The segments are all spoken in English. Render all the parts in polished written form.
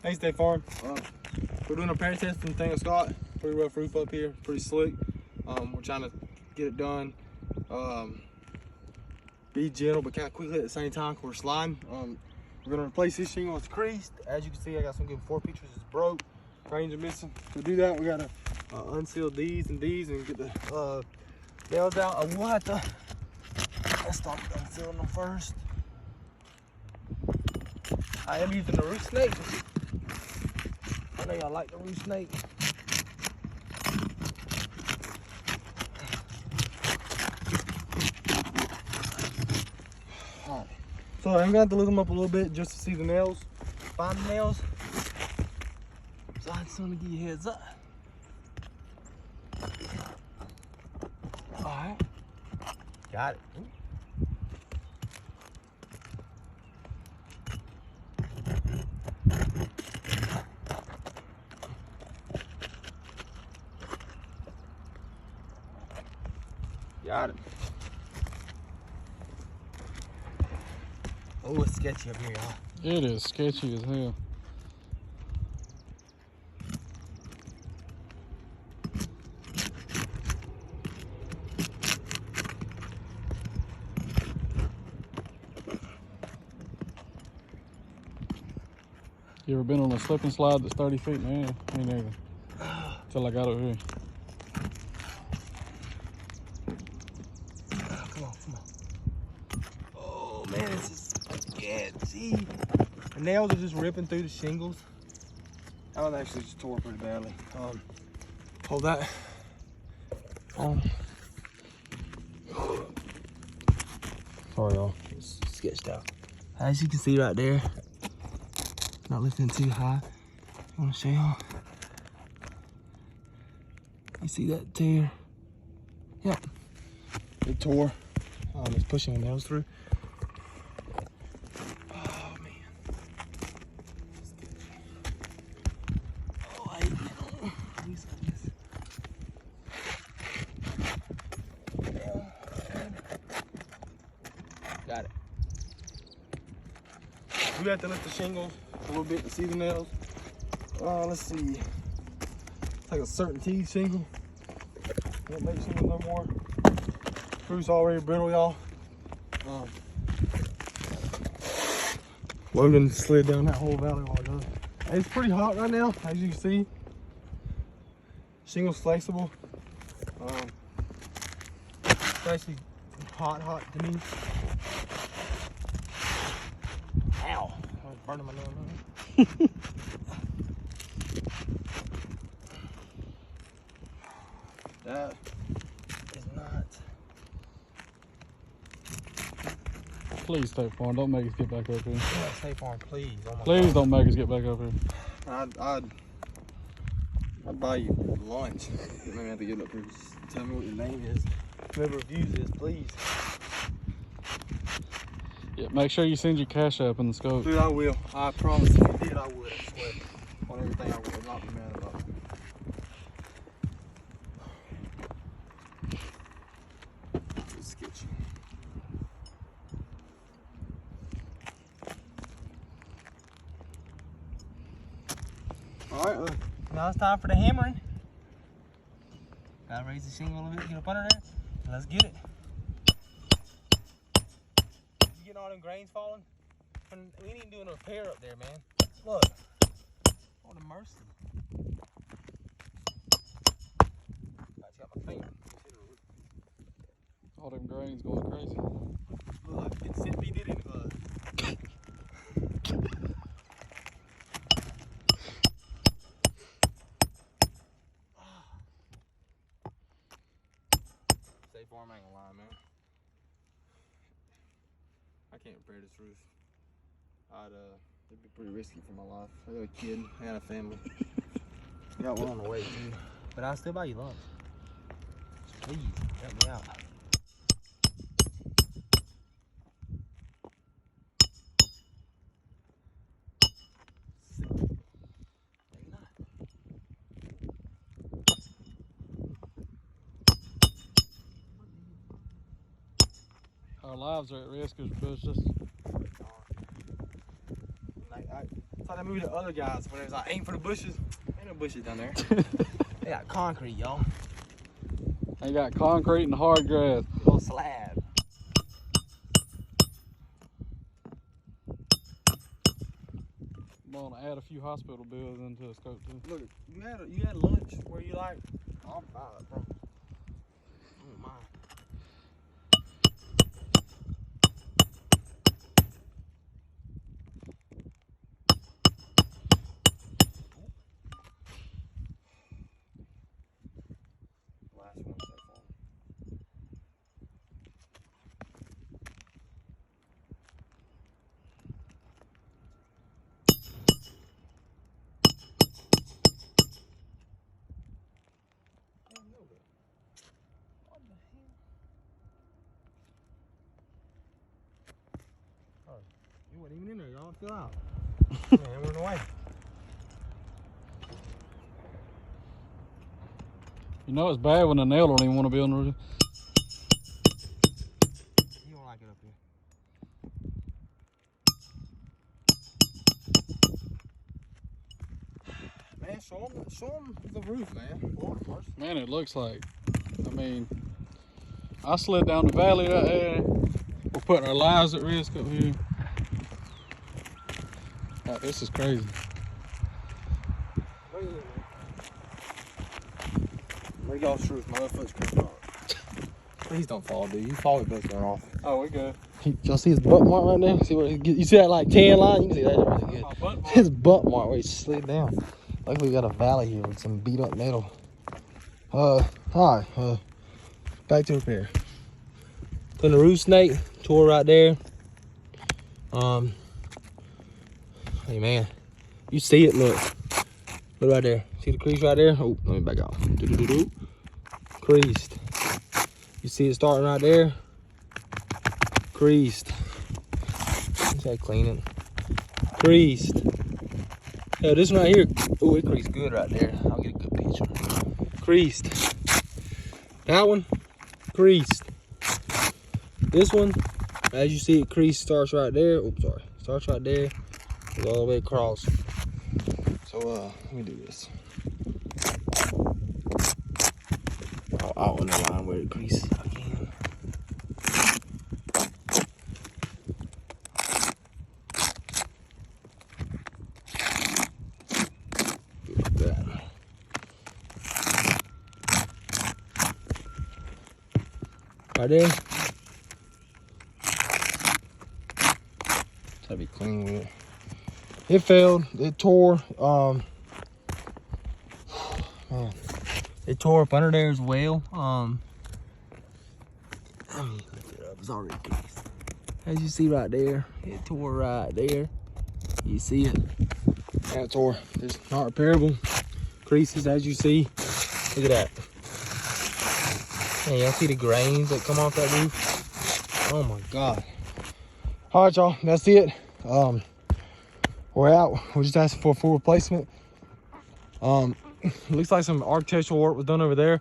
Hey, State Farm. We're doing a pair test in Nathaniel Scott. Pretty rough roof up here, pretty slick. We're trying to get it done. Be gentle, but kind of quickly at the same time. We're sliding. We're gonna replace this shingle. It's creased. As you can see, I got some good 4 pictures. It's broke. Frames are missing. To do that, we gotta unseal these and get the nails out. I will have to. Let's start unsealing them first. I am using the roof snake. I know y'all like the roof snake. Alright. So I'm gonna have to lift them up a little bit just to see the nails. Find the nails. So I just want to give you a heads up. Alright. Got it. Ooh. Got it. Oh, it's sketchy up here, y'all. It is sketchy as hell. You ever been on a slip and slide that's 30 feet in the air? Me neither. Until I got over here. Come on. Oh man, this is sketchy. The nails are just ripping through the shingles. That one actually just tore pretty badly. Hold that. Sorry, y'all. It's sketched out. As you can see right there, not lifting too high. I want to show y'all. You see that tear? Yep. It tore. It's pushing the nails through. Oh man. Oh, I hate these things. Got it. We have to lift the shingles a little bit to see the nails. Let's see. It's like a certain teeth shingle. Can't make shingles no more. Screw's already brittle, y'all. Logan slid down that whole valley while ago. It's pretty hot right now, as you can see. Shingle's flexible. It's actually hot to me. Ow! I was burning my nail. That is not. Please, State Farm, don't make us get back up here. Yeah, State Farm, please. Oh Please God. don't make us get back up here. I'd buy you lunch. You may have to get up here. Just tell me what your name is. Whoever reviews this, please. Yeah, make sure you send your cash app in the scope. Dude, I will. I promise. If you did, I would. I swear. On everything, I would. Not be mad about it. It's sketchy. Alright, now it's time for the hammering. Gotta raise the shingle a little bit, get up under there, and let's get it. You getting all them grains falling? And we ain't even doing a repair up there, man. Look. What a mercy. I just got my finger. All them grains going crazy. Look, it's sent me did it. State Farm, I ain't gonna lie, man. I can't repair this roof. It'd be pretty risky for my life. I got a kid, I got a family. Got one on the way too. But I'll still buy you lunch. So please, help me out. Our lives are at risk because just It's like that movie The Other Guys when it was like aim for the bushes. Ain't no bushes down there. They got concrete, y'all. They got concrete and hard grass. Little slab. I'm gonna add a few hospital bills into the scope too. Look, you had lunch where you like. I'll buy it, bro. I don't mind. Last one so far. You wasn't even in there, y'all. Chill out. Man, we're in the way. You know it's bad when the nail don't even want to be on the roof. You don't like it up here. Man, show them the roof, man. Man, it looks like, I mean, I slid down the valley right there. We're putting our lives at risk up here. Oh, this is crazy. Where y'all's roof? My left foot's cracked off. Please don't fall, dude. You fall, it both going off. Oh, we're good. Y'all see his butt mark right there? See where you see that like tan line? You can see that really good. Butt mark. His butt mark where he slid down. Luckily we got a valley here with some beat up metal. Hi. Back to repair. Putting the roof snake, tore right there. Hey man, you see it, look right there. See the crease right there? Oh, let me back out. Creased. You see it starting right there? Creased. Let's try to clean it. Creased. Yeah, this one right here. Oh, it creased good right there. I'll get a good picture. Creased. That one, creased. This one, as you see, it crease starts right there. Oops, sorry. Starts right there. Goes all the way across. So let me do this. I'll underline where it creases again. Like that. Right there. Try to be clean with it. It failed. It tore. Man, it tore up under there as well. Let me lift it up. It's already creased. As you see right there, it tore right there. You see it? That tore. It's not repairable. Creases, as you see. Look at that. Man, y'all see the grains that come off that roof? Oh my God. All right, y'all. That's it. We're out. We're just asking for a full replacement. Looks like some architectural work was done over there.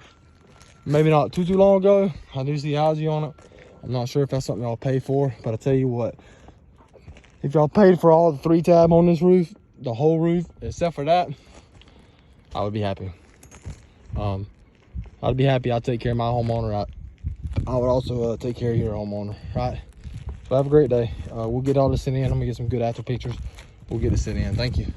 Maybe not too long ago. I do see algae on it. I'm not sure if that's something y'all pay for, but I tell you what, if y'all paid for all the 3 tab on this roof, the whole roof, except for that, I would be happy. I'd be happy. I'd take care of my homeowner. I would also take care of your homeowner, right? So have a great day. We'll get all this in. I'm gonna get some good after pictures. We'll get it sent in. Thank you.